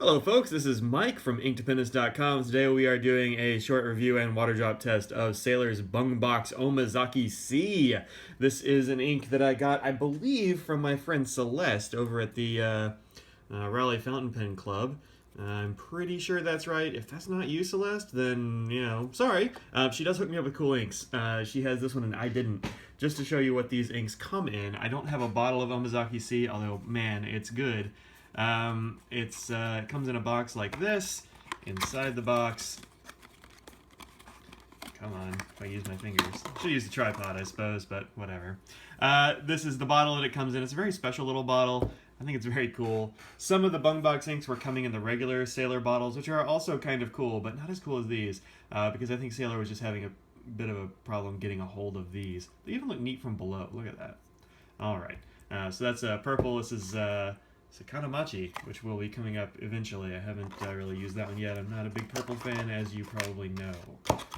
Hello folks, this is Mike from InkDependence.com. Today we are doing a short review and water drop test of Sailor's Bungbox Omaezaki C. This is an ink that I got, I believe, from my friend Celeste over at the Raleigh Fountain Pen Club. I'm pretty sure that's right. If that's not you, Celeste, then, sorry. She does hook me up with cool inks. She has this one and I didn't. Just to show you what these inks come in, I don't have a bottle of Omaezaki C, although, man, it's good. It comes in a box like this. Inside the box, come on, if I use my fingers. Should use the tripod, I suppose, but whatever. This is the bottle that it comes in. It's a very special little bottle. I think it's very cool. Some of the Bungbox inks were coming in the regular Sailor bottles, which are also kind of cool, but not as cool as these, because I think Sailor was just having a bit of a problem getting a hold of these. They even look neat from below. Look at that. All right. So that's purple. This is Sakatamachi, which will be coming up eventually. I haven't really used that one yet. I'm not a big purple fan, as you probably know.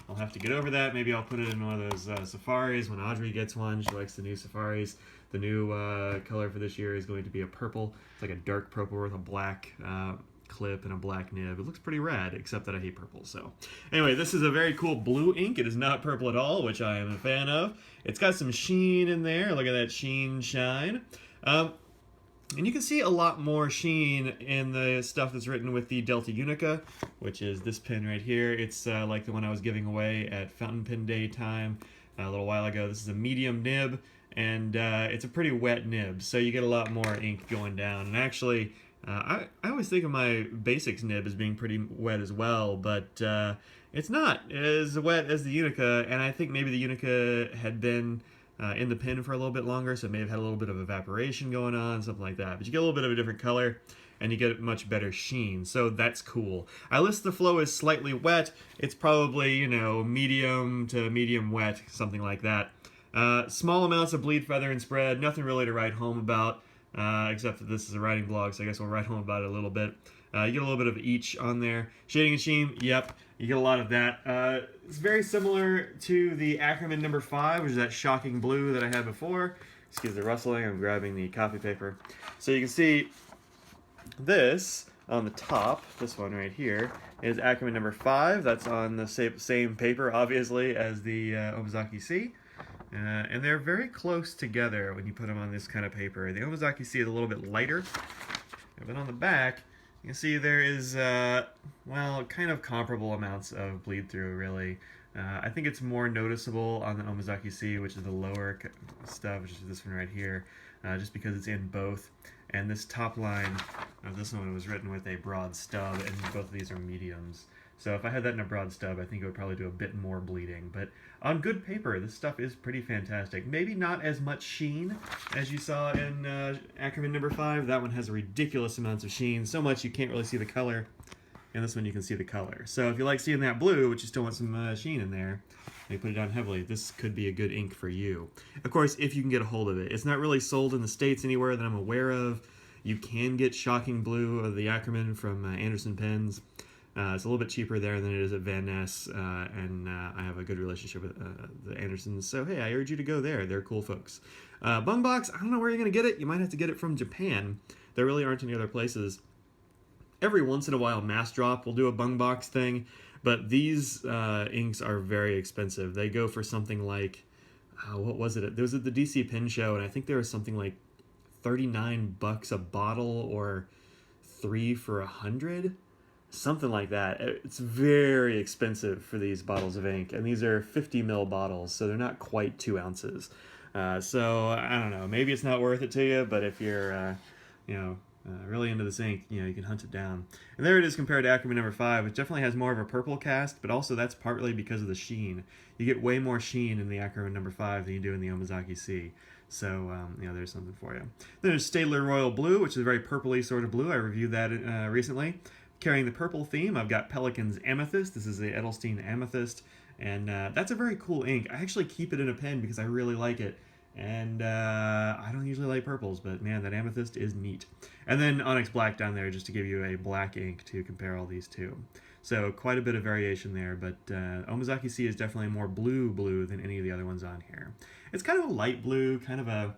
I'll have to get over that. Maybe I'll put it in one of those safaris when Audrey gets one. She likes the new safaris. The new color for this year is going to be a purple. It's like a dark purple with a black clip and a black nib. It looks pretty rad, except that I hate purple. So anyway, this is a very cool blue ink. It is not purple at all, which I am a fan of. It's got some sheen in there. Look at that sheen shine. And you can see a lot more sheen in the stuff that's written with the Delta Unica, which is this pen right here. It's like the one I was giving away at Fountain Pen Day time a little while ago. This is a medium nib, and it's a pretty wet nib, so you get a lot more ink going down. And actually, I always think of my Basics nib as being pretty wet as well, but it's not as wet as the Unica, and I think maybe the Unica had been in the pen for a little bit longer, so it may have had a little bit of evaporation going on, something like that. But you get a little bit of a different color, and you get much better sheen, so that's cool. I list the flow as slightly wet. It's probably, medium to medium wet, something like that. Small amounts of bleed, feather, and spread. Nothing really to write home about, except that this is a writing blog, so I guess we'll write home about it a little bit. You get a little bit of each on there. Shading and sheen, yep, you get a lot of that. It's very similar to the Akkerman number 5, which is that shocking blue that I had before. Excuse the rustling, I'm grabbing the copy paper. So you can see this on the top, this one right here, is Akkerman number 5. That's on the same paper, obviously, as the Omaezaki C. And they're very close together when you put them on this kind of paper. The Omaezaki C is a little bit lighter, but on the back, you can see there is, kind of comparable amounts of bleed through, really. I think it's more noticeable on the Omaezaki C, which is the lower stuff, which is this one right here, just because it's in both. And this top line of this one was written with a broad stub, and both of these are mediums. So if I had that in a broad stub, I think it would probably do a bit more bleeding. But on good paper, this stuff is pretty fantastic. Maybe not as much sheen as you saw in Akkerman number 5. That one has ridiculous amounts of sheen, so much you can't really see the color. And this one you can see the color. So if you like seeing that blue, but you still want some sheen in there, and you put it down heavily, this could be a good ink for you. Of course, if you can get a hold of it. It's not really sold in the States anywhere that I'm aware of. You can get shocking blue of the Akkerman from Anderson Pens. It's a little bit cheaper there than it is at Van Ness, and I have a good relationship with the Andersons, so hey, I urge you to go there. They're cool folks. Bungbox, I don't know where you're going to get it. You might have to get it from Japan. There really aren't any other places. Every once in a while, Mass Drop will do a Bungbox thing, but these inks are very expensive. They go for something like, what was it? There was at the DC Pen Show, and I think there was something like $39 a bottle, or 3 for $100. Something like that. It's very expensive for these bottles of ink, and these are 50 ml bottles, so they're not quite 2 ounces. So I don't know. Maybe it's not worth it to you, but if you're, really into this ink, you can hunt it down. And there it is compared to Akkerman number 5, which definitely has more of a purple cast, but also that's partly because of the sheen. You get way more sheen in the Akkerman number 5 than you do in the Omaezaki C. So, there's something for you. Then there's Staedtler Royal Blue, which is a very purpley sort of blue. I reviewed that recently. Carrying the purple theme, I've got Pelikan's Amethyst. This is the Edelstein Amethyst, and that's a very cool ink. I actually keep it in a pen because I really like it, and I don't usually like purples, but man, that Amethyst is neat. And then Onyx Black down there just to give you a black ink to compare all these two. So quite a bit of variation there, but Omaezaki C is definitely more blue than any of the other ones on here. It's kind of a light blue, kind of a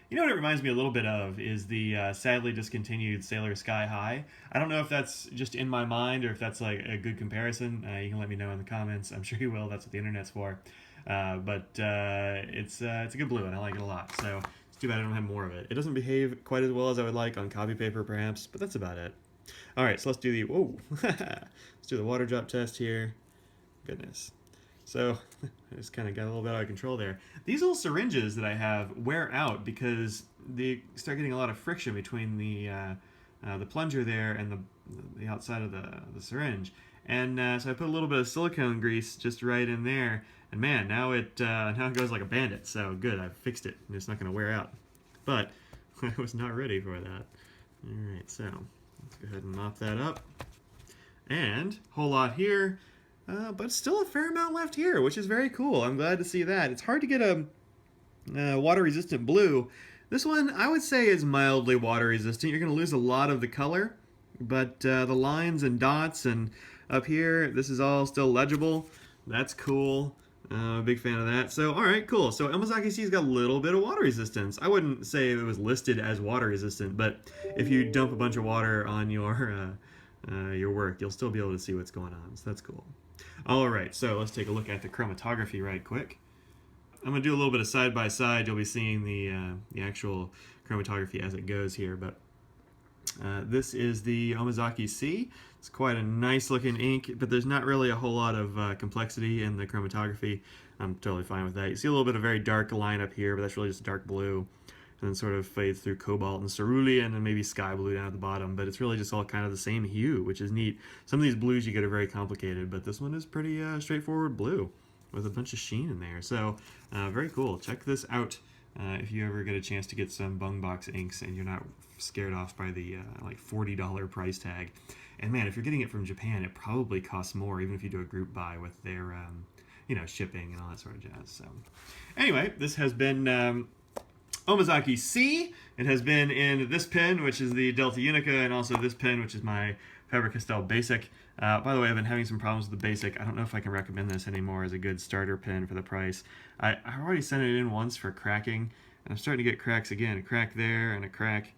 You know what it reminds me a little bit of is the sadly discontinued Sailor Sky High. I don't know if that's just in my mind or if that's like a good comparison. You can let me know in the comments. I'm sure you will. That's what the internet's for. It's a good blue and I like it a lot. So it's too bad I don't have more of it. It doesn't behave quite as well as I would like on copy paper perhaps, but that's about it. All right, so let's do the let's do the water drop test here. Goodness. So I just kind of got a little bit out of control there. These little syringes that I have wear out because they start getting a lot of friction between the plunger there and the outside of the syringe. And so I put a little bit of silicone grease just right in there, and man, now it goes like a bandit. So good, I fixed it. It's not going to wear out. But I was not ready for that. All right, so let's go ahead and mop that up. And whole lot here. But still a fair amount left here, which is very cool. I'm glad to see that. It's hard to get a water-resistant blue. This one, I would say, is mildly water-resistant. You're going to lose a lot of the color, but the lines and dots and up here, this is all still legible. That's cool. Big fan of that. So, all right, cool. So Omaezaki C's got a little bit of water resistance. I wouldn't say it was listed as water resistant, but if you dump a bunch of water on your work, you'll still be able to see what's going on. So that's cool. All right, so let's take a look at the chromatography right quick. I'm going to do a little bit of side-by-side. You'll be seeing the actual chromatography as it goes here, but this is the Omaezaki C. It's quite a nice-looking ink, but there's not really a whole lot of complexity in the chromatography. I'm totally fine with that. You see a little bit of very dark line up here, but that's really just dark blue, and then sort of fades through cobalt and cerulean and maybe sky blue down at the bottom, but it's really just all kind of the same hue, which is neat. Some of these blues you get are very complicated, but this one is pretty straightforward blue with a bunch of sheen in there. So very cool. Check this out if you ever get a chance to get some Bungbox inks and you're not scared off by the like $40 price tag. And man, if you're getting it from Japan, it probably costs more, even if you do a group buy with their shipping and all that sort of jazz. So anyway, this has been Omaezaki C. It has been in this pen, which is the Delta Unica, and also this pen, which is my Faber-Castell Basic. By the way, I've been having some problems with the Basic. I don't know if I can recommend this anymore as a good starter pen for the price. I already sent it in once for cracking, and I'm starting to get cracks again. A crack there and a crack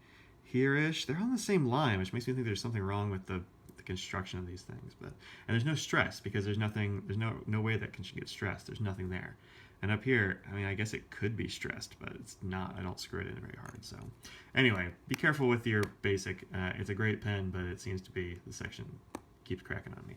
here-ish. They're on the same line, which makes me think there's something wrong with the construction of these things. And there's no stress because there's no way that can get stressed. There's nothing there. And up here, I mean, I guess it could be stressed, but it's not. I don't screw it in very hard. So anyway, be careful with your Basic. It's a great pen, but it seems to be the section keeps cracking on me.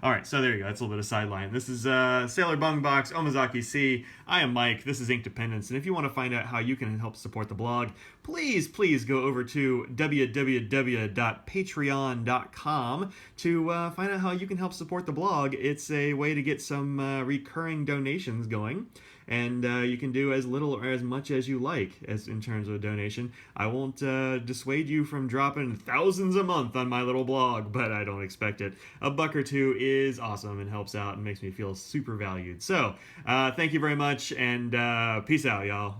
All right, so there you go. That's a little bit of sideline. This is Sailor Bungbox Omaezaki C. I am Mike. This is Ink Dependence. And if you want to find out how you can help support the blog, please go over to www.patreon.com to find out how you can help support the blog. It's a way to get some recurring donations going. And you can do as little or as much as you like as in terms of a donation. I won't dissuade you from dropping thousands a month on my little blog, but I don't expect it. A buck or two is awesome and helps out and makes me feel super valued. So thank you very much, and peace out, y'all.